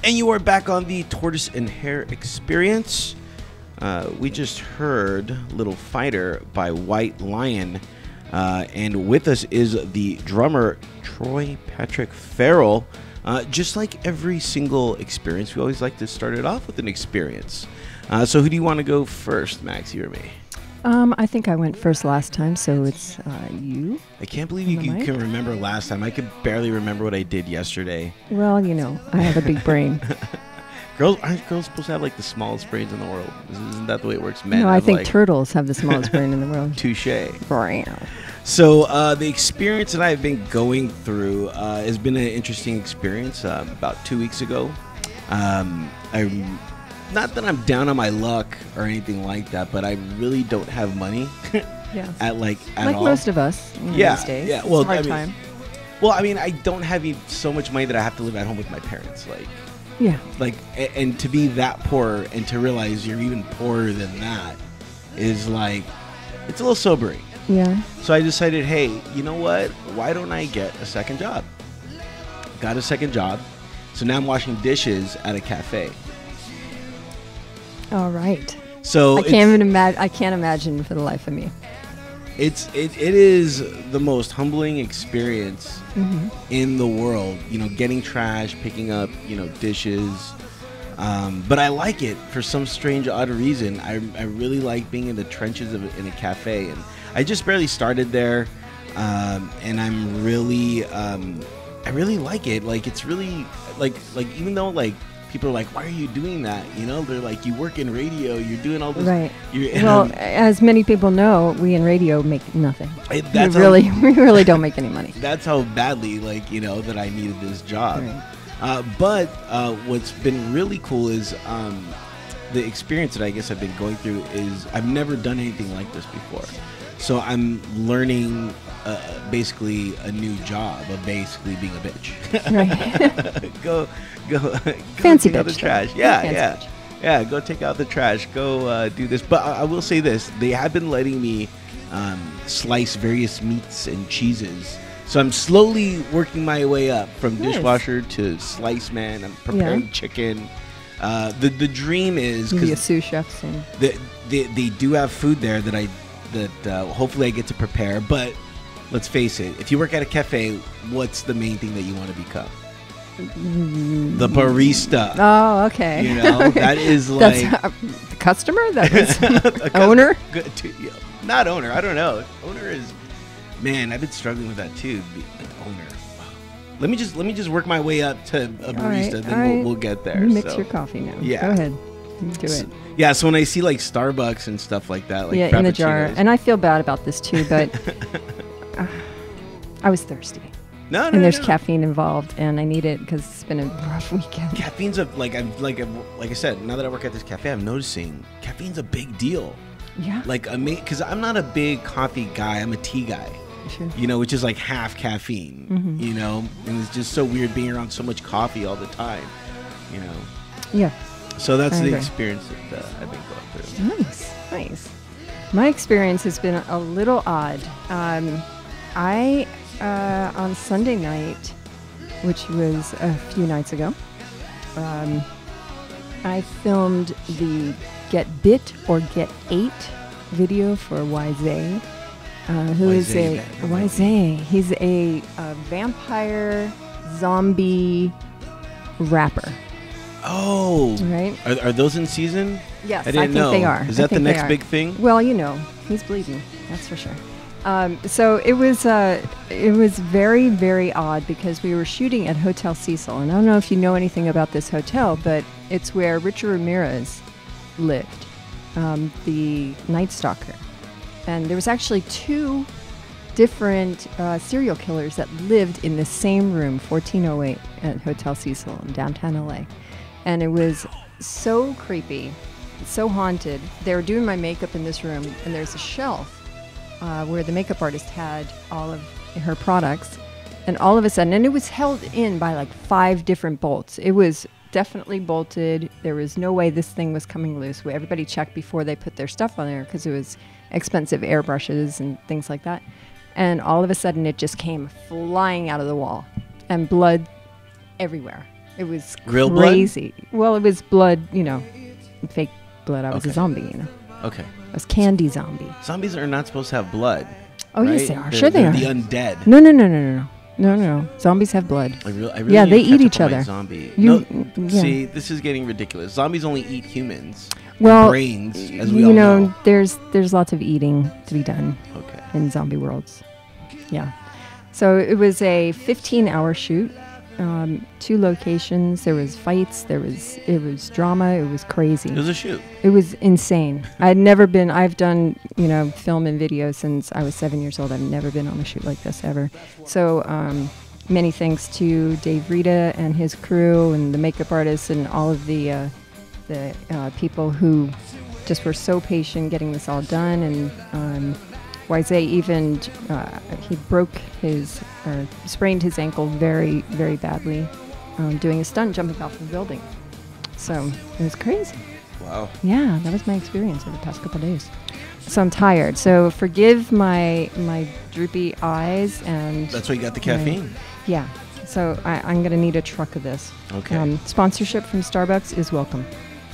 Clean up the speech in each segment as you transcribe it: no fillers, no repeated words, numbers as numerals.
And you are back on the Tortoise and Hare experience. We just heard Little Fighter by White Lion. And with us is the drummer, Troy Patrick Farrell. Just like every single experience, we always like to start it off with an experience. So who do you want to go first, Maxie or me? I think I went first last time, so it's you. I can't believe you can remember last time. I could barely remember what I did yesterday. Well, you know, I have a big brain. Aren't girls supposed to have like the smallest brains in the world? Isn't that the way it works? Men no, I think like turtles have the smallest brain in the world. Touche. Brain. So the experience that I've been going through has been an interesting experience. About 2 weeks ago, not that I'm down on my luck or anything like that, but I really don't have money. Yes. at all. Most of us. These days. Yeah. Well, it's a hard time. Well, I mean, I don't have so much money that I have to live at home with my parents. And to be that poor and to realize you're even poorer than that is like, it's a little sobering. Yeah. So I decided, hey, you know what? Why don't I get a second job? Got a second job. So now I'm washing dishes at a cafe. All right. So I can't imagine for the life of me. It is the most humbling experience in the world. You know, getting trash, picking up, dishes. But I like it for some strange, odd reason. I really like being in the trenches in a cafe, and I just barely started there, and I'm really, I really like it. Like, it's really like even though like people are like, why are you doing that? They're like, you work in radio, you're doing all this. Right. Well, as many people know, we in radio make nothing. We really don't make any money. That's how badly, that I needed this job. Right. But what's been really cool is the experience that I guess I've been going through is I've never done anything like this before. So I'm learning basically a new job of basically being a bitch. Right. go fancy take out the bitch. trash. Yeah. Go take out the trash. Go do this. But I will say this: they have been letting me slice various meats and cheeses. So I'm slowly working my way up from dishwasher to slice man. I'm preparing chicken. The dream is be a sous chef soon. They do have food there that hopefully I get to prepare. But let's face it, if you work at a cafe, what's the main thing that you want to become? The barista. Oh, okay. That is like the customer. That is owner. Not owner. I don't know. Owner is. Man, I've been struggling with that too. Owner. Let me just work my way up to a barista. Then we'll get there. You mix your coffee now. Yeah. Go ahead. Do it. Yeah. So when I see like Starbucks and stuff like that, like in the jar, and I feel bad about this too, but I was thirsty. And there's caffeine involved, and I need it because it's been a rough weekend. Caffeine's like I said. Now that I work at this cafe, I'm noticing caffeine's a big deal. Yeah. Because I'm not a big coffee guy. I'm a tea guy. Sure. Which is like half caffeine. And it's just so weird being around so much coffee all the time. Yeah. So that's the experience that I've been going through. Nice. My experience has been a little odd. On Sunday night, which was a few nights ago, I filmed the Get Bit or Get Ate video for Wasa, who is he's a vampire zombie rapper. Oh, right. Are those in season? Yes, I think they are. Is that the next big thing? Well, he's bleeding. That's for sure. So it was very, very odd because we were shooting at Hotel Cecil, and I don't know if you know anything about this hotel, but it's where Richard Ramirez lived, the Night Stalker. And there was actually 2 different serial killers that lived in the same room, 1408 at Hotel Cecil in downtown LA. And it was so creepy, so haunted. They were doing my makeup in this room, and there's a shelf where the makeup artist had all of her products, and all of a sudden, and it was held in by like 5 different bolts. It was definitely bolted. There was no way this thing was coming loose. Everybody checked before they put their stuff on there because it was expensive airbrushes and things like that. And all of a sudden, it just came flying out of the wall, and blood everywhere. It was Real crazy. Well, it was blood, fake blood. I was a zombie, Okay. I was candy zombie. Zombies are not supposed to have blood. Oh, right? yes, they are. Sure they are. The undead. No. Zombies have blood. I really yeah, need they to catch eat each up on my other. Zombie. Yeah. See, this is getting ridiculous. Zombies only eat humans. Well, and brains, as we all know. there's lots of eating to be done in zombie worlds. Yeah. So it was a 15-hour shoot. 2 locations. There was fights. It was drama. It was crazy. It was a shoot. It was insane. I've done, film and video since I was 7 years old. I've never been on a shoot like this ever. So many thanks to Dave Rita and his crew and the makeup artists and all of the people who just were so patient getting this all done. And Wasa even, he sprained his ankle very, very badly doing a stunt jumping off of a building. So it was crazy. Wow. Yeah, that was my experience over the past couple of days. So I'm tired. So forgive my droopy eyes and... That's why you got the caffeine. Yeah. So I'm going to need a truck of this. Okay. Sponsorship from Starbucks is welcome.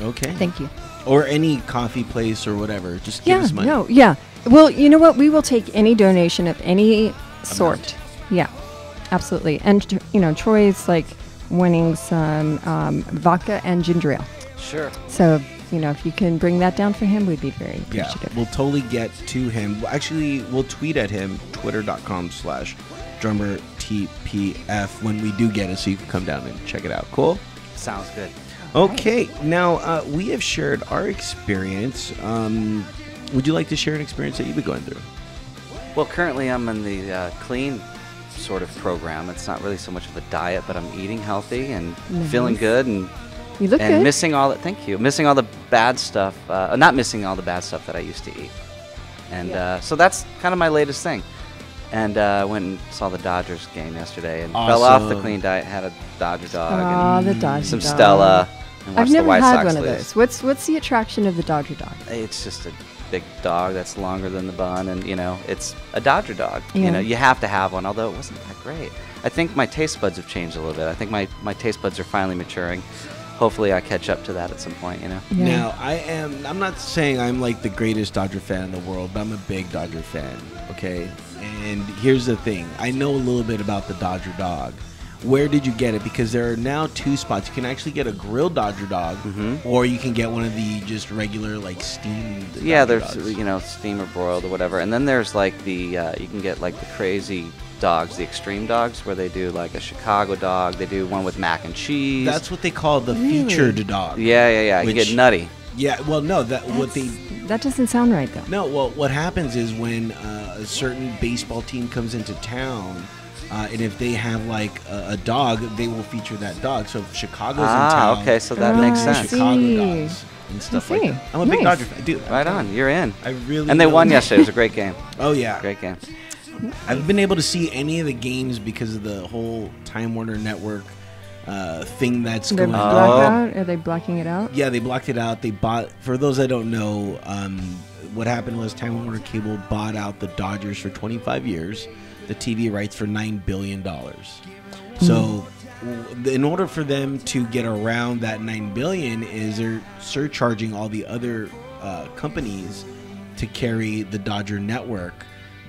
Okay. Thank you. Or any coffee place or whatever. Just give us money. Yeah. Well, you know what? We will take any donation of any sort. Yeah, absolutely. And, Troy's winning some vodka and ginger ale. Sure. So, if you can bring that down for him, we'd be very appreciative. Yeah, we'll totally get to him. Actually, we'll tweet at him, twitter.com/drummerTPF when we do get it, so you can come down and check it out. Cool? Sounds good. Okay, now we have shared our experience. Would you like to share an experience that you've been going through? Well, currently I'm in the clean sort of program. It's not really so much of a diet, but I'm eating healthy and feeling good and you look good. Missing all the bad stuff. Not missing all the bad stuff that I used to eat. And so that's kind of my latest thing. And went and saw the Dodgers game yesterday and fell off the clean diet. Had a Dodger dog and some Stella. And watched I've never the White had Sox one of those. What's the attraction of the Dodger dog? It's just a big dog that's longer than the bun, and it's a Dodger dog. Yeah. You have to have one, although it wasn't that great. I think my taste buds have changed a little bit. I think my taste buds are finally maturing. Hopefully I catch up to that at some point, Yeah. Now, I'm not saying I'm like the greatest Dodger fan in the world, but I'm a big Dodger fan, okay? And here's the thing. I know a little bit about the Dodger dog. Where did you get it? Because there are now 2 spots. You can actually get a grilled Dodger dog, or you can get one of the just regular steamed. Yeah, Dodger there's dogs. steam or broiled or whatever, and then there's you can get the crazy dogs, the extreme dogs, where they do a Chicago dog. They do one with mac and cheese. That's what they call the featured dog. Yeah. You get nutty. Yeah, well, no, that doesn't sound right though. No, well, what happens is when a certain baseball team comes into town. And if they have a dog, they will feature that dog. So if Chicago's in town, okay, so that makes sense. Chicago dogs and stuff like that. I'm a big Dodger fan, dude. Right on, you're in. I really. And they won yesterday. It was a great game. Oh yeah, great game. I've been able to see any of the games because of the whole Time Warner Network thing that's going on. Are they blocking it out? Yeah, they blocked it out. They bought. For those that don't know, what happened was Time Warner Cable bought out the Dodgers for 25 years. The TV rights for $9 billion. So in order for them to get around that $9 billion is they're surcharging all the other companies to carry the Dodger network,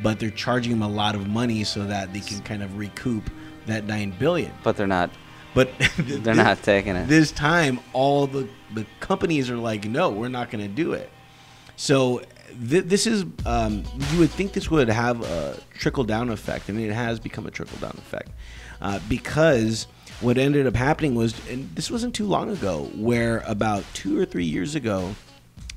but they're charging them a lot of money so that they can kind of recoup that $9 billion. But they're not. But they're not taking it. This time, all the companies are like, no, we're not going to do it. So this is, you would think this would have a trickle-down effect, and it has become a trickle-down effect. Because what ended up happening was, and this wasn't too long ago, where about 2 or 3 years ago,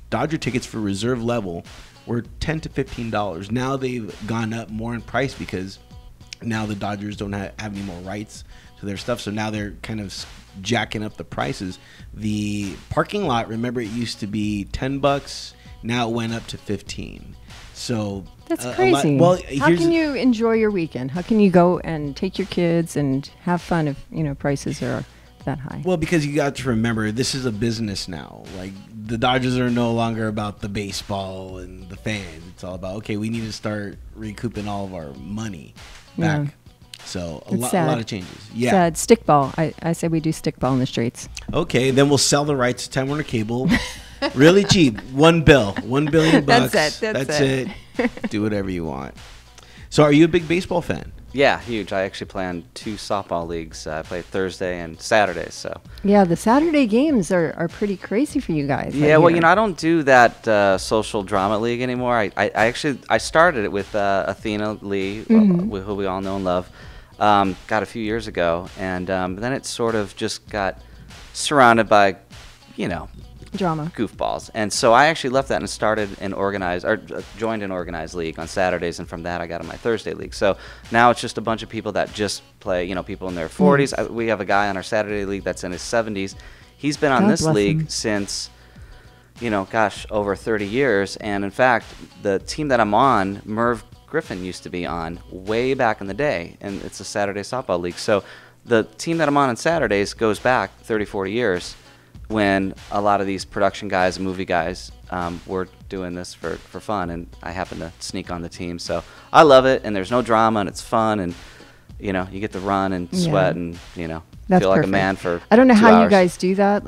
Dodger tickets for reserve level were $10 to $15. Now they've gone up more in price because now the Dodgers don't have any more rights to their stuff, so now they're kind of jacking up the prices. The parking lot, remember, it used to be $10. Now it went up to 15. So that's crazy. How can you enjoy your weekend? How can you go and take your kids and have fun if prices are that high? Well, because you got to remember, this is a business now. The Dodgers are no longer about the baseball and the fans. It's all about, okay, we need to start recouping all of our money back. Yeah. So a It's sad. lot of changes. Yeah. Sad. Stickball. I say we do stickball in the streets. Okay, then we'll sell the rights to Time Warner Cable. Really cheap. $1 billion bucks. That's it. Do whatever you want. So are you a big baseball fan? Yeah, huge. I actually play on 2 softball leagues. I play Thursday and Saturday. So Yeah, the Saturday games are pretty crazy for you guys. yeah, well, I don't do that social drama league anymore. I started it with Athena Lee, who we all know and love. Got a few years ago, and then it sort of just got surrounded by, Drama. goofballs. And so I actually left that and joined an organized league on Saturdays, and from that I got in my Thursday league. So now it's just a bunch of people that just play, people in their 40s. We have a guy on our Saturday league that's in his 70s. He's been on this league since, over 30 years. And in fact, the team that I'm on, Merv Griffin used to be on way back in the day, and it's a Saturday softball league. So the team that I'm on Saturdays goes back 30, 40 years, when a lot of these production guys and movie guys were doing this for fun, and I happened to sneak on the team. So I love it, and there's no drama, and it's fun, and you get to run and sweat and That's feel like perfect. a man for I don't know 2 how hours. you guys do that,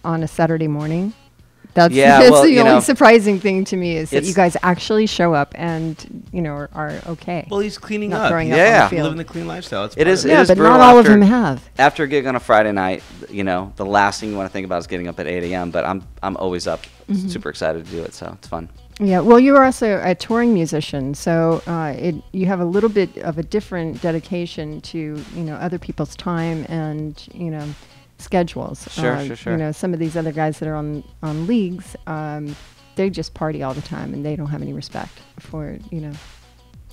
on a Saturday morning. That's, Yeah, that's well, the only surprising thing to me is that you guys actually show up and are okay. Well, he's cleaning Not up. throwing up on the Yeah. field. Living the clean lifestyle. It's It part is- of Yeah, but brutal not all of after- them have. After a gig on a Friday night, the last thing you want to think about is getting up at 8 a.m. But I'm always up, super excited to do it. So it's fun. Yeah, well, you are also a touring musician, so you have a little bit of a different dedication to other people's time and schedules. Sure. Some of these other guys that are on leagues, they just party all the time and they don't have any respect for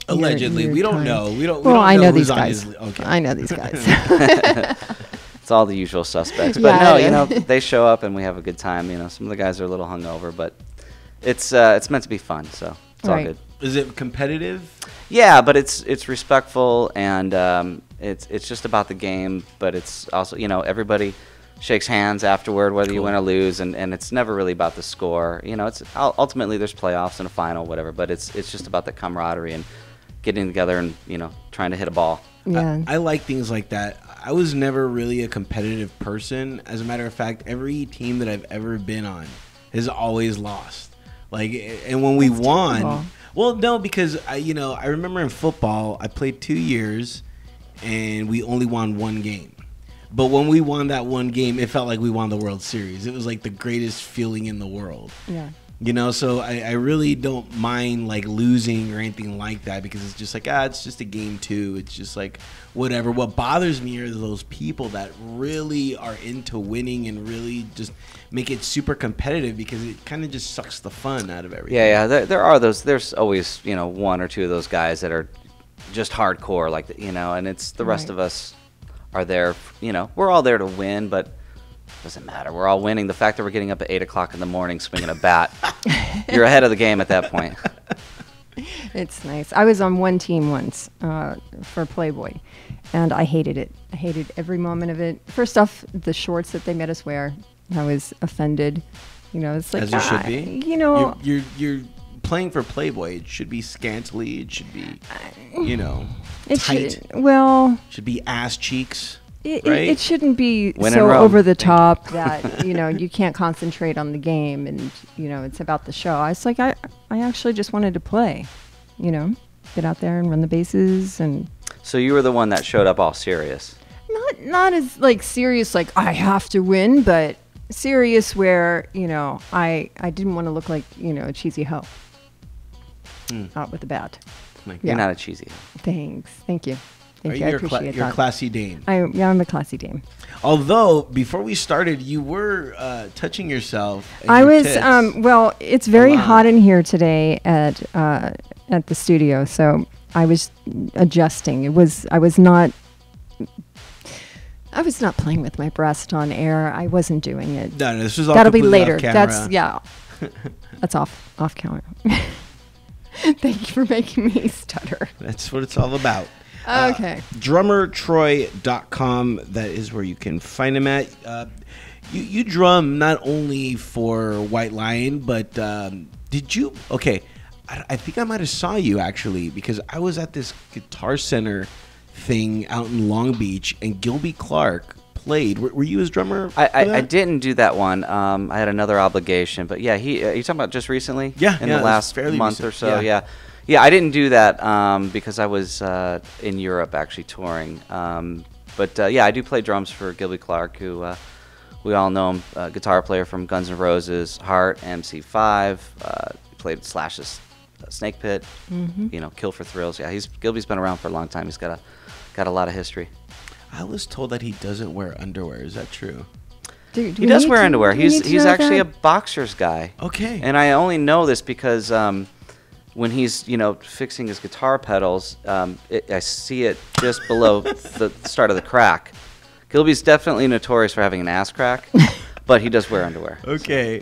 Allegedly, your we don't time. know. We don't. Well, we don't I know who's these on guys. his- okay. I know these guys. It's all the usual suspects. Yeah, But it no, is. they show up and we have a good time. Some of the guys are a little hungover, but it's meant to be fun, so it's all Right. good. Is it competitive? Yeah, but it's respectful, and it's just about the game. But it's also everybody shakes hands afterward, whether you Cool. win or lose, and it's never really about the score. It's ultimately there's playoffs and a final, whatever. But it's just about the camaraderie and getting together and trying to hit a ball. Yeah. I like things like that. I was never really a competitive person. As a matter of fact, every team that I've ever been on has always lost. And when we won, terrible. well, no, because I remember in football, I played 2 years, and we only won 1 game. But when we won that 1 game, it felt like we won the World Series. It was like the greatest feeling in the world. Yeah. So I really don't mind losing or anything like that, because it's just it's just a game too. It's just whatever. What bothers me are those people that really are into winning and really just make it super competitive, because it kind of just sucks the fun out of everything. Yeah. There are those. There's always 1 or 2 of those guys that are just hardcore, and it's the rest Right. of us are there. We're all there to win, but doesn't matter. We're all winning. The fact that we're getting up at 8 o'clock in the morning swinging a bat, you're ahead of the game at that point. It's nice. I was on one team once for Playboy, and I hated it. I hated every moment of it. First off, the shorts that they made us wear, I was offended. It's like, As you should be. You're playing for Playboy. It should be scantily. It should be, it tight. Should be ass cheeks. It, right? it shouldn't be When in so Rome. over the top that you can't concentrate on the game, and it's about the show. I was like, I actually just wanted to play, get out there and run the bases, and So you were the one that showed up all serious. not as serious I have to win, but serious where I didn't want to look like a cheesy hoe out with the bat. Like, Yeah. You're not a cheesy. Thank you. Thank you. I You're appreciate you're a that. classy dame. I'm a classy dame. Although before we started, you were touching yourself. And I your was tits. well, it's very lot. hot in here today at the studio, so I was adjusting. I was not playing with my breast on air. I wasn't doing it. No, this was all That'll be completely later. off camera. That's off camera. Thank you for making me stutter. That's what it's all about. Okay. DrummerTroy.com. That is where you can find him at. You drum not only for White Lion, but did you? Okay, I think I might have saw you actually, because I was at this Guitar Center thing out in Long Beach, and Gilby Clarke played. Were you his drummer? I didn't do that one. I had another obligation, but yeah, you talking about just recently? Yeah, in the last month recent. or so. Yeah. I didn't do that because I was in Europe actually touring. But I do play drums for Gilby Clarke, who we all know him, guitar player from Guns N' Roses, Heart, MC5. Played Slash's Snake Pit, Kill for Thrills. Yeah, Gilby's been around for a long time. He's got a lot of history. I was told that he doesn't wear underwear. Is that true? He does wear underwear. He's actually a boxer's guy. Okay. And I only know this because when he's fixing his guitar pedals, I see it just below the start of the crack. Gilby's definitely notorious for having an ass crack, but he does wear underwear. Okay.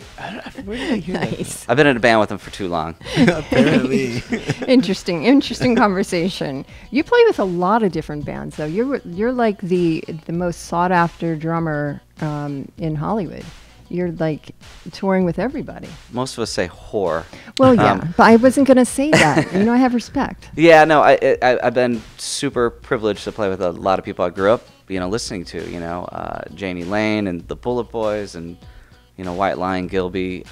Where did I hear Nice. I've been in a band with him for too long. Apparently. Interesting conversation. You play with a lot of different bands, though. You're like the most sought after drummer in Hollywood. You're like touring with everybody. Most of us say whore. Well, yeah, but I wasn't going to say that. I have respect. Yeah, no, I've been super privileged to play with a lot of people I grew up, listening to, Janie Lane and the Bullet Boys and, White Lion, Gilby.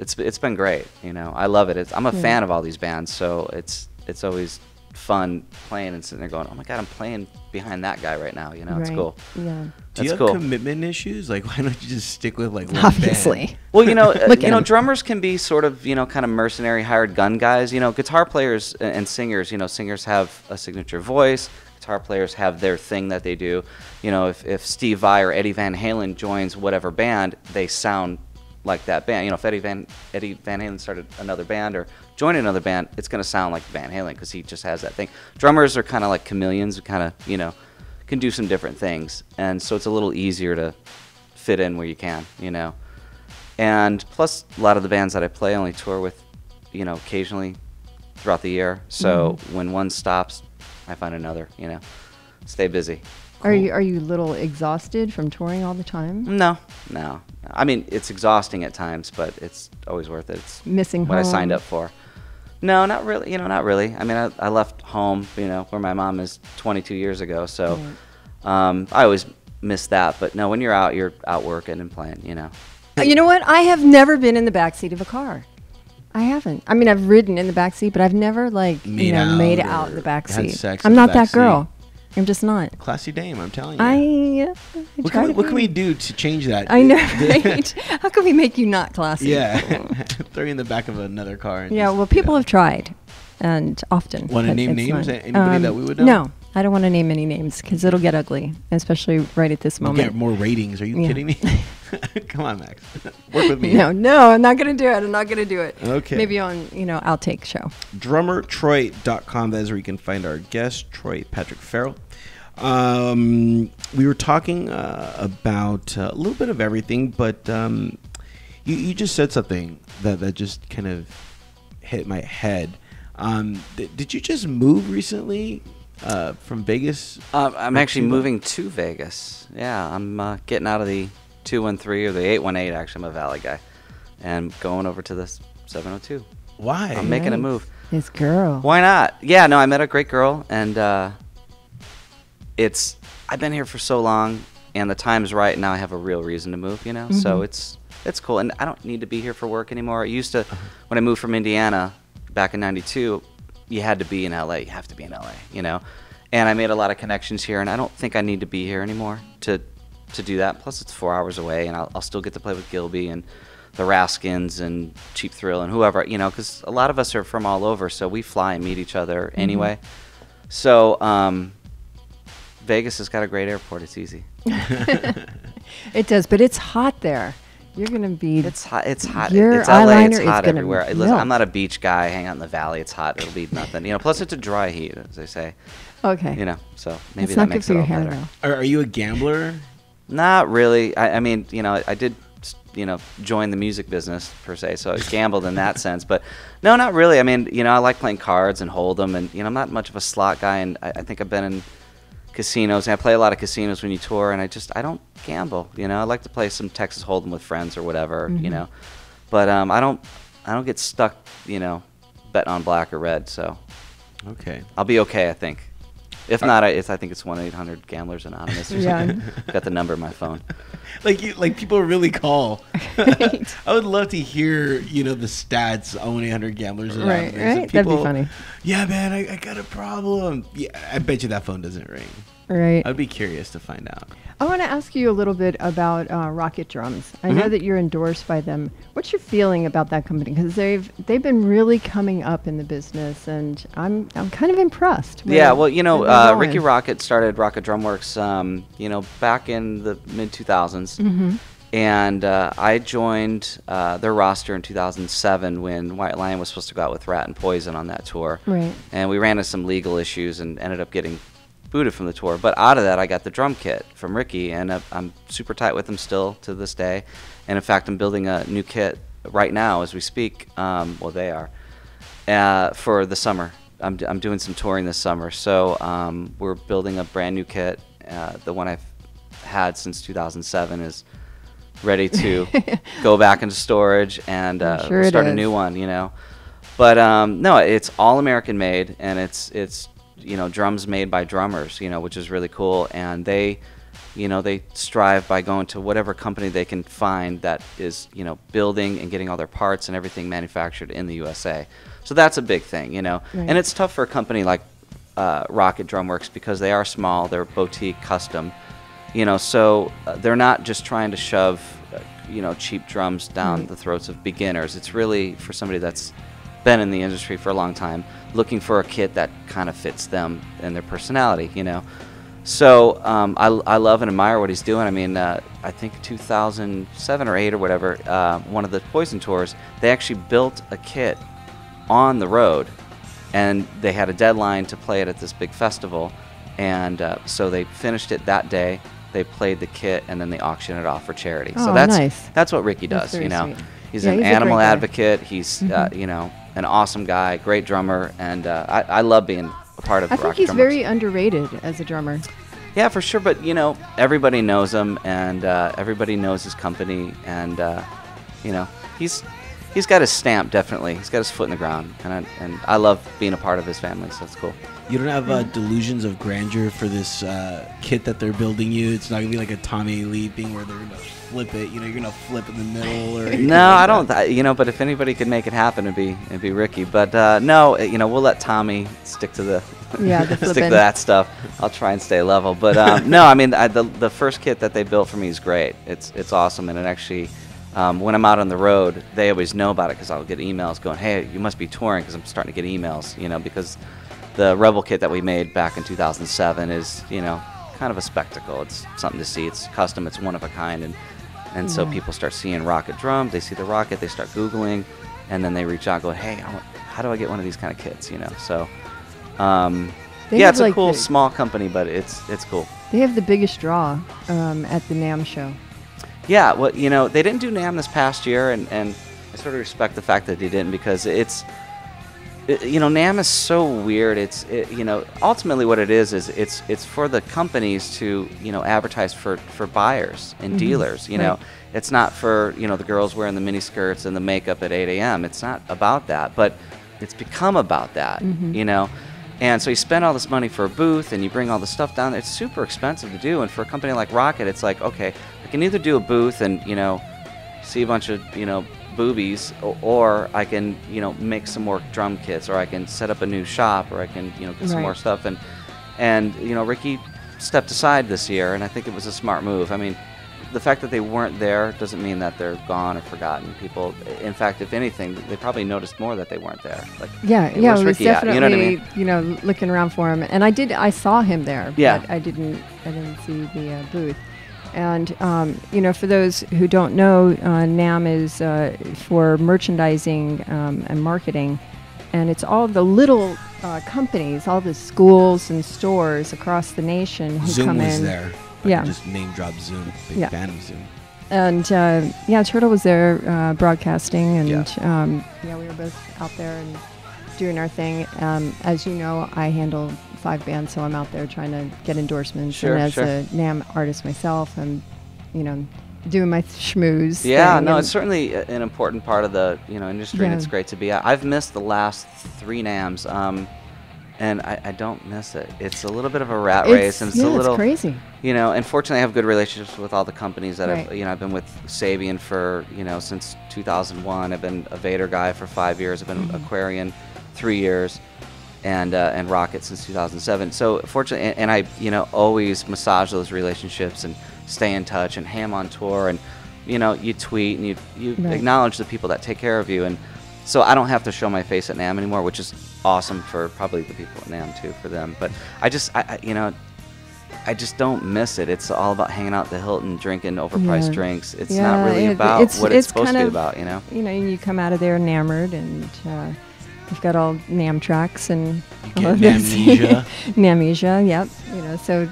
It's been great. I love it. I'm a fan of all these bands, so it's always fun playing and sitting there going, oh my God, I'm playing behind that guy right now. It's cool. Yeah. Do you have commitment issues? Like, why don't you just stick with one Obviously. band? Well, drummers can be sort of, kind of mercenary hired gun guys. Guitar players and singers, singers have a signature voice. Guitar players have their thing that they do. If Steve Vai or Eddie Van Halen joins whatever band, they sound like that band. If Eddie Van Halen started another band or joined another band, it's going to sound like Van Halen because he just has that thing. Drummers are kind of like chameleons, kind of, can do some different things. And so it's a little easier to fit in where you can, And plus, a lot of the bands that I play only tour with, occasionally throughout the year. So when one stops, I find another, stay busy. Cool. Are you a little exhausted from touring all the time? No. I mean, it's exhausting at times, but it's always worth it. It's missing what home. I signed up for. No, not really. Not really. I mean, I left home, where my mom is 22 years ago. So I always miss that. But no, when you're out working and playing, You know what? I have never been in the backseat of a car. I haven't. I mean, I've ridden in the backseat, but I've never made out in the backseat. I'm not that girl. I'm just not. Classy dame, I'm telling you. What can we do to change that? I know, right? How can we make you not classy? Yeah. Throw you in the back of another car. And people have tried, and often. Want to name names? Anybody that we would know? No, I don't want to name any names because it'll get ugly, especially right at this moment. We'll get more ratings. Are you kidding me? Come on, Max. Work with me. No, I'm not going to do it. Okay. Maybe on, outtake show. DrummerTroy.com. That is where you can find our guest, Troy Patrick Farrell. We were talking about a little bit of everything, but you just said something that just kind of hit my head. Did you just move recently from Vegas? I'm actually moving to Vegas. Yeah, I'm getting out of the 213 or the 818. Actually, I'm a Valley guy, and going over to the 702. Why? I'm making a move. This girl. Why not? Yeah, no, I met a great girl, and I've been here for so long, and the time's right. Now I have a real reason to move. So it's cool, and I don't need to be here for work anymore. I used to, when I moved from Indiana back in '92, you had to be in LA. You have to be in LA, And I made a lot of connections here, and I don't think I need to be here anymore to do that. Plus, it's 4 hours away, and I'll still get to play with Gilby and the Raskins and Cheap Thrill and whoever, because a lot of us are from all over, so we fly and meet each other anyway. So Vegas has got a great airport. It's easy. It does, but it's hot there. You're going to be... It's hot. It's hot. Your it's LA. eyeliner It's hot is gonna everywhere. melt. Listen, I'm not a beach guy. Hang out in the valley. It's hot. It'll be nothing. Plus, it's a dry heat, as they say. Okay. So maybe it's that not makes good for it your all hair, better. though. Are you a gambler? Not really. I mean, I did, join the music business per se, so I gambled in that sense. But no, not really. I mean, I like playing cards and hold'em, and I'm not much of a slot guy. And I think I've been in casinos, and I play a lot of casinos when you tour, and I don't gamble. I like to play some Texas Hold'em with friends or whatever. But I don't get stuck. Betting on black or red. So okay, I'll be okay, I think. If not, I think it's 1-800 Gamblers Anonymous or something. Got the number in my phone. Like people really call. Right. I would love to hear, the stats on 1-800 Gamblers Anonymous. Right. That'd be funny. Yeah, man, I got a problem. Yeah, I bet you that phone doesn't ring. Right. I'd be curious to find out. I want to ask you a little bit about Rocket Drums. I know that you're endorsed by them. What's your feeling about that company? Because they've been really coming up in the business, and I'm kind of impressed. Yeah, well, Ricky Rocket started Rocket Drum Works, back in the mid 2000s, and I joined their roster in 2007 when White Lion was supposed to go out with Rat and Poison on that tour. Right. And we ran into some legal issues and ended up getting booted from the tour. But out of that, I got the drum kit from Ricky, and I'm super tight with him still to this day. And in fact, I'm building a new kit right now as we speak. They are for the summer. I'm doing some touring this summer, so we're building a brand new kit. The one I've had since 2007 is ready to go back into storage and start a new one. But no, it's all American made, and it's drums made by drummers, which is really cool. And they strive by going to whatever company they can find that is, building and getting all their parts and everything manufactured in the USA. So that's a big thing, Right. And it's tough for a company like Rocket Drum Works because they are small, they're boutique, custom, so they're not just trying to shove, cheap drums down the throats of beginners. It's really for somebody that's been in the industry for a long time, looking for a kit that kind of fits them and their personality, So I love and admire what he's doing. I mean, I think 2007 or 8 or whatever, one of the Poison tours, they actually built a kit on the road, and they had a deadline to play it at this big festival, and so they finished it that day. They played the kit, and then they auctioned it off for charity. Oh, so that's nice. That's what Ricky does, Sweet. He's an a animal great guy. advocate. He's an awesome guy, great drummer, and I love being a part of I Rocket think he's Drum very Works. underrated as a drummer. Yeah, for sure. But everybody knows him, and everybody knows his company, and he's got his stamp, definitely. He's got his foot in the ground, and I love being a part of his family, so it's cool. You don't have delusions of grandeur for this kit that they're building you? It's not going to be like a Tommy Lee thing where they're going to flip it, you're going to flip in the middle? Or No, I don't, but if anybody could make it happen, it'd be Ricky. But no, we'll let Tommy stick to the stick to that stuff. I'll try and stay level. But no, I mean, the first kit that they built for me is great. It's awesome, and it actually, when I'm out on the road, they always know about it because I'll get emails going, hey, you must be touring, because I'm starting to get emails, because the Rebel kit that we made back in 2007 is, kind of a spectacle. It's something to see. It's custom. It's one of a kind, and so people start seeing Rocket drums. They see the Rocket. They start Googling, and then they reach out, going, hey, how do I get one of these kind of kits? So, it's a cool small company, but it's cool. They have the biggest draw at the NAMM show. Yeah, well, they didn't do NAMM this past year, and I sort of respect the fact that they didn't, because NAMM is so weird. Ultimately what it is it's for the companies to, advertise for buyers and dealers, Right. It's not for, the girls wearing the mini skirts and the makeup at 8 a.m. It's not about that, but it's become about that, And so you spend all this money for a booth, and you bring all the stuff down. It's super expensive to do, and for a company like Rocket, it's like, okay, I can either do a booth and, see a bunch of, boobies, or I can, make some more drum kits, or I can set up a new shop, or I can, get some more stuff. And Ricky stepped aside this year, and I think it was a smart move. I mean, the fact that they weren't there doesn't mean that they're gone or forgotten. People, in fact, if anything, they probably noticed more that they weren't there. Like, it was Ricky definitely, at? You know what I mean? Looking around for him, and I saw him there. Yeah. But I didn't see the booth. And for those who don't know, NAMM is for merchandising and marketing, and it's all the little companies, all the schools and stores across the nation who Zoom come in. was there. Yeah. Just name drop Zoom. Big fan of Zoom. And Turtle was there broadcasting, and we were both out there and doing our thing. As you know, I handle 5 bands, so I'm out there trying to get endorsements. Sure, and as sure. a NAMM artist myself, I'm, doing my schmooze. Yeah, thing, no, and it's certainly an important part of the industry, and it's great to be at. I've missed the last 3 NAMMs, and I don't miss it. It's a little bit of a rat race, and it's a little it's crazy. You know, and fortunately, I have good relationships with all the companies that Right. I've been with Sabian for, since 2001. I've been a Vader guy for 5 years. I've been Aquarian 3 years, and Rocket since 2007. So fortunately, and I, always massage those relationships and stay in touch, and ham on tour, and you tweet and you Right. acknowledge the people that take care of you, and so I don't have to show my face at NAMM anymore, which is awesome for probably the people at NAMM too, for them. But I just don't miss it. It's all about hanging out at the Hilton, drinking overpriced Yeah. drinks. It's Yeah, not really it- about it's- what it's it's supposed to kind be of, about, You come out of there enamored, and you've got all NAMM tracks and You all get of this. amnesia. Amnesia, yep. So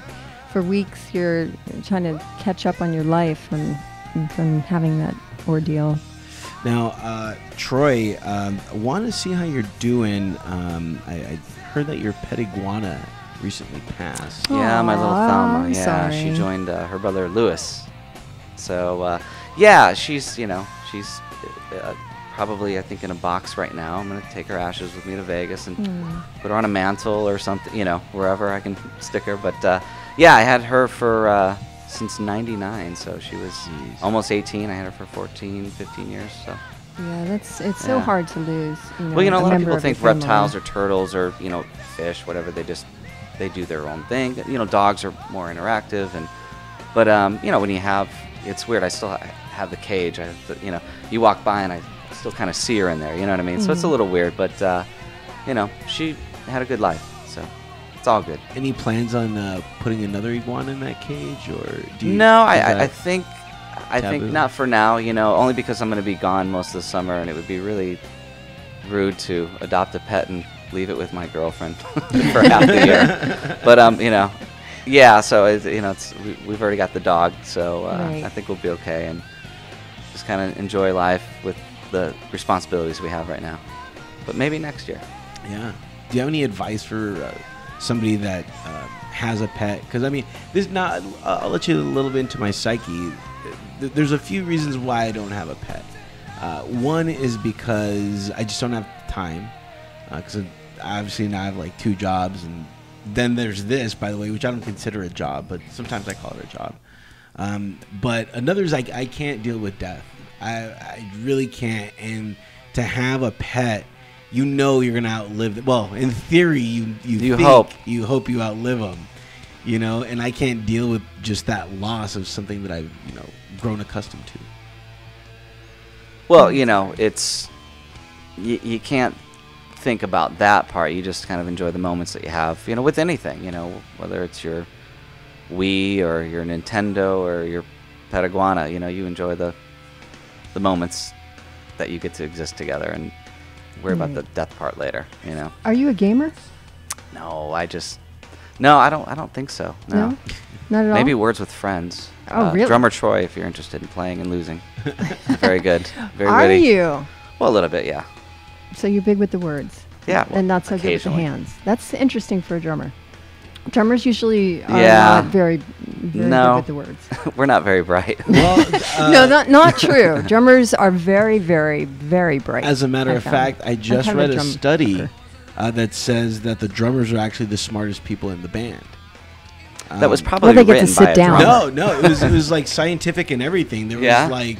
for weeks you're trying to catch up on your life from having that ordeal. Now, Troy, I want to see how you're doing. I heard that your pet iguana recently passed. Yeah, my little thumb. I'm Yeah, she sorry. joined her brother Lewis. So yeah, she's probably, I think, in a box right now. I'm gonna take her ashes with me to Vegas and put her on a mantle or something, wherever I can stick her. But yeah, I had her for since '99, so she was almost 18. I had her for 14, 15 years. So. Yeah, it's so hard to lose. Well, a lot of member people think your family. reptiles or turtles or fish, whatever. They do their own thing. Dogs are more interactive, but when you have, it's weird. I still have the cage. I have to, you walk by and I still kind of see her in there. You know what I mean? So it's a little weird, but she had a good life, so it's all good. Any plans on putting another iguana in that cage, or do you? No, is I that think taboo? not for now. Only because I'm going to be gone most of the summer, and it would be really rude to adopt a pet and leave it with my girlfriend for half the year. But yeah. So we've already got the dog, so Right. I think we'll be okay, and just kind of enjoy life with the responsibilities we have right now. But maybe next year. Yeah. Do you have any advice for somebody that has a pet? Because I'll let you a little bit into my psyche. There's a few reasons why I don't have a pet. One is because I just don't have time. Because obviously now I have like 2 jobs, and then there's this, by the way, which I don't consider a job, but sometimes I call it a job. But another is I can't deal with death. I really can't. And to have a pet, you're gonna outlive them. Well, in theory, you hope you outlive them. And I can't deal with just that loss of something that I've grown accustomed to. Well, it's you can't think about that part. You just kind of enjoy the moments that you have, with anything, whether it's your Wii or your Nintendo or your pet iguana, you enjoy the moments that you get to exist together and worry about the death part later, Are you a gamer? No, I don't think so. No. Not at all. Maybe Words with Friends. Oh, really? Drummer Troy, if you're interested in playing and losing. Very good. Very Are witty. you? Well, a little bit, yeah. So you're big with the words. Yeah, And not so good with the occasionally. hands. That's interesting for a drummer. Drummers usually are Yeah. not very good No. with the words. We're not very bright. Well, No, not true. Drummers are very, very, very bright. as a matter I of found. fact, I just kind of read a drum study fucker. that says that the drummers are actually the smartest people in the band. That was probably they get to written sit by a down. drummer. No, it was like scientific and everything. There Yeah? was like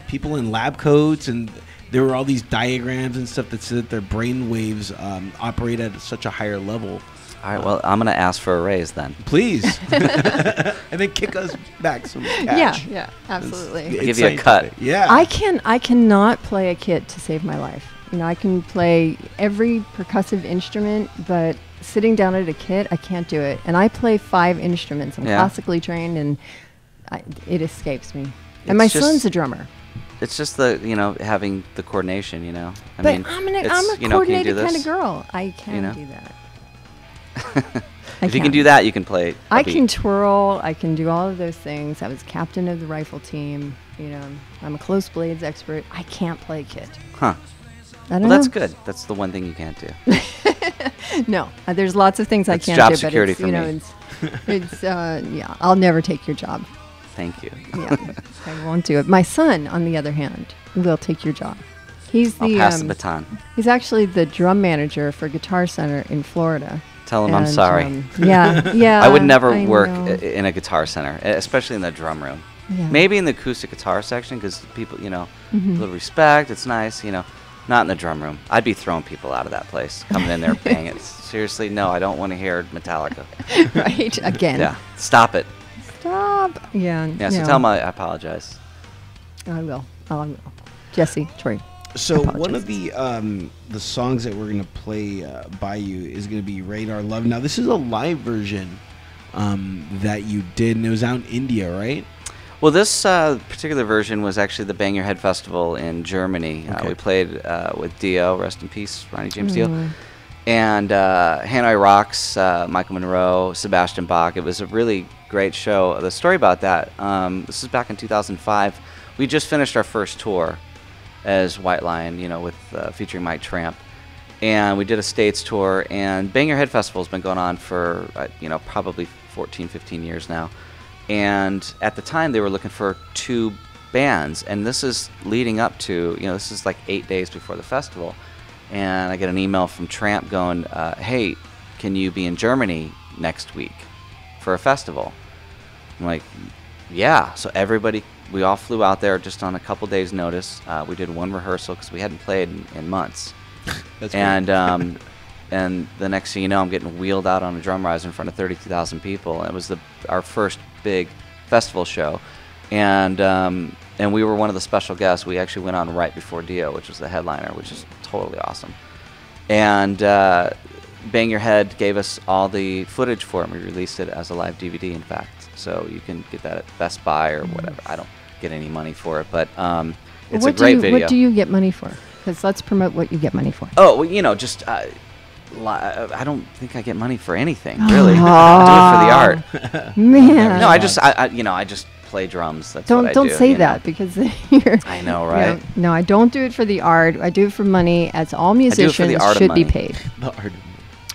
people in lab coats, and there were all these diagrams and stuff that said that their brain waves operate at such a higher level. All right, well, I'm going to ask for a raise then. Please, and then kick us back some cash. Yeah, absolutely. It's Give you a cut. scientific. Yeah, I cannot play a kit to save my life. I can play every percussive instrument, but sitting down at a kit, I can't do it. And I play 5 instruments. I'm Yeah. classically trained, and it escapes me. And my It's just- son's a drummer. It's just the, having the coordination, I But mean, I'm it's, a can you do coordinated this? kind of girl. I can know? do that. If you can do that, you can play. I can twirl. I can do all of those things. I was captain of the rifle team. I'm a close blades expert. I can't play kit. Huh. I don't Well, know. that's good. That's the one thing you can't do. No, there's lots of things I That's can't job do. security but for me. it's yeah. I'll never take your job. Thank you. Yeah, I won't do it. My son, on the other hand, will take your job. He's I'll the pass the baton. he's actually the drum manager for Guitar Center in Florida, Tell him I'm And, sorry. yeah, yeah. I would never I work know. in a guitar center, especially in the drum room. Yeah. Maybe in the acoustic guitar section, because people, a Mm-hmm. little respect. It's nice, Not in the drum room. I'd be throwing people out of that place, coming in there banging. Seriously, no, I don't want to hear Metallica. Right, again. Yeah, stop it. Stop. Yeah. Yeah, so no. tell him I apologize. I will. Jesse, Troy. So Apologies. one of the songs that we're gonna play by you is gonna be Radar Love. Now this is a live version that you did, and it was out in India, right? Well, this particular version was actually the Bang Your Head Festival in Germany. Okay. We played with Dio, rest in peace, Ronnie James Dio, and Hanoi Rocks, Michael Monroe, Sebastian Bach. It was a really great show. The story about that, this is back in 2005. We just finished our first tour as White Lion, with featuring Mike Tramp. And we did a States tour, and Bang Your Head Festival has been going on for, probably 14, 15 years now. And at the time, they were looking for 2 bands, and this is leading up to, this is like 8 days before the festival. And I get an email from Tramp going, hey, can you be in Germany next week for a festival? I'm like, yeah. So we all flew out there just on a couple days' notice. We did 1 rehearsal because we hadn't played in months. That's And and the next thing you know, I'm getting wheeled out on a drum riser in front of 32,000 people. It was our first big festival show, and we were one of the special guests. We actually went on right before Dio, which was the headliner, which is totally awesome. And Bang Your Head gave us all the footage for it. We released it as a live DVD, in fact, so you can get that at Best Buy or whatever. I don't get any money for it, but it's a great video. What do you get money for? Because let's promote what you get money for. Oh, well, just I don't think I get money for anything, really. I do it for the art. Man. No, I just play drums. That's what I do. Don't say that because you're. I know, right? No, I don't do it for the art. I do it for money, as all musicians should be paid. The art of money.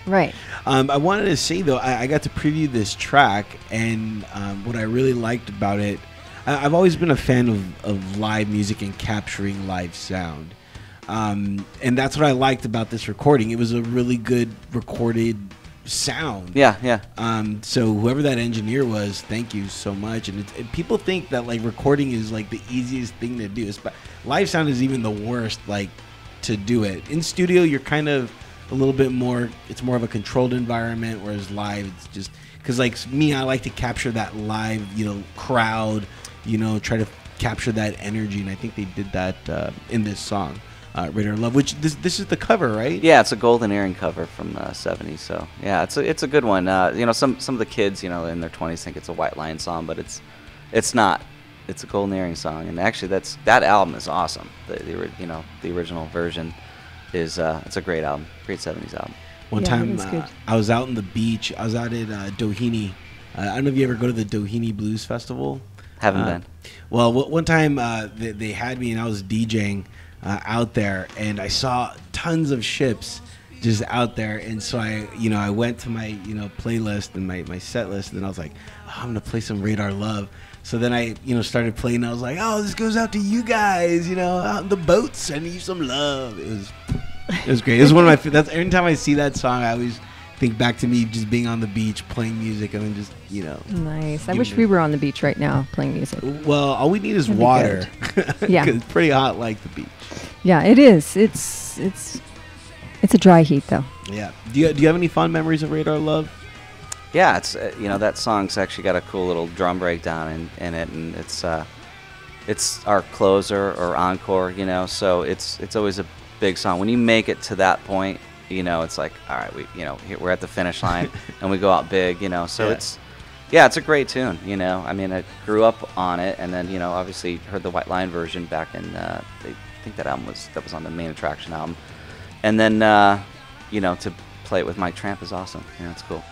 Right. I wanted to say though, I got to preview this track, and what I really liked about it, I've always been a fan of live music and capturing live sound. And that's what I liked about this recording. It was a really good recorded sound. Yeah. So whoever that engineer was, thank you so much. And people think that like recording is like the easiest thing to do. Live sound is even the worst, like, to do it. In studio, you're kind of a little bit more, it's more of a controlled environment, whereas live, it's just, because like me, I like to capture that live, crowd, try to capture that energy. And I think they did that in this song. Radar Love, which this is the cover, right? Yeah, it's a Golden Earring cover from the 70s. So yeah, it's a good one. Some of the kids, in their 20s think it's a White Lion song, but it's not. It's a Golden Earring song, and actually that album is awesome. The original version is it's a great album, great 70s album. One time I was out on the beach. I was out at Doheny. I don't know if you ever go to the Doheny Blues Festival. Haven't been. Well, one time they had me and I was DJing out there, and I saw tons of ships just out there, and so I went to my playlist and my set list, and I was like, oh, I'm gonna play some Radar Love. So then I started playing, and I was like, oh, this goes out to you guys, out in the boats, sending you some love. It was great. It was one of my every time I see that song, I always think back to me just being on the beach playing music, and then just Nice. I wish we were on the beach right now playing music. Well, all we need is water. Yeah. 'Cause it's pretty hot like the beach. Yeah, it is. It's a dry heat though. Yeah. Do you have any fond memories of Radar Love? Yeah, it's that song's actually got a cool little drum breakdown in it, and it's our closer or encore. So it's always a big song. When you make it to that point, it's like, all right, we're at the finish line, and we go out big. So it's a great tune. I grew up on it, and then obviously heard the White Lion version back in. I think that album was on the Main Attraction album, and then to play it with Mike Tramp is awesome. It's cool.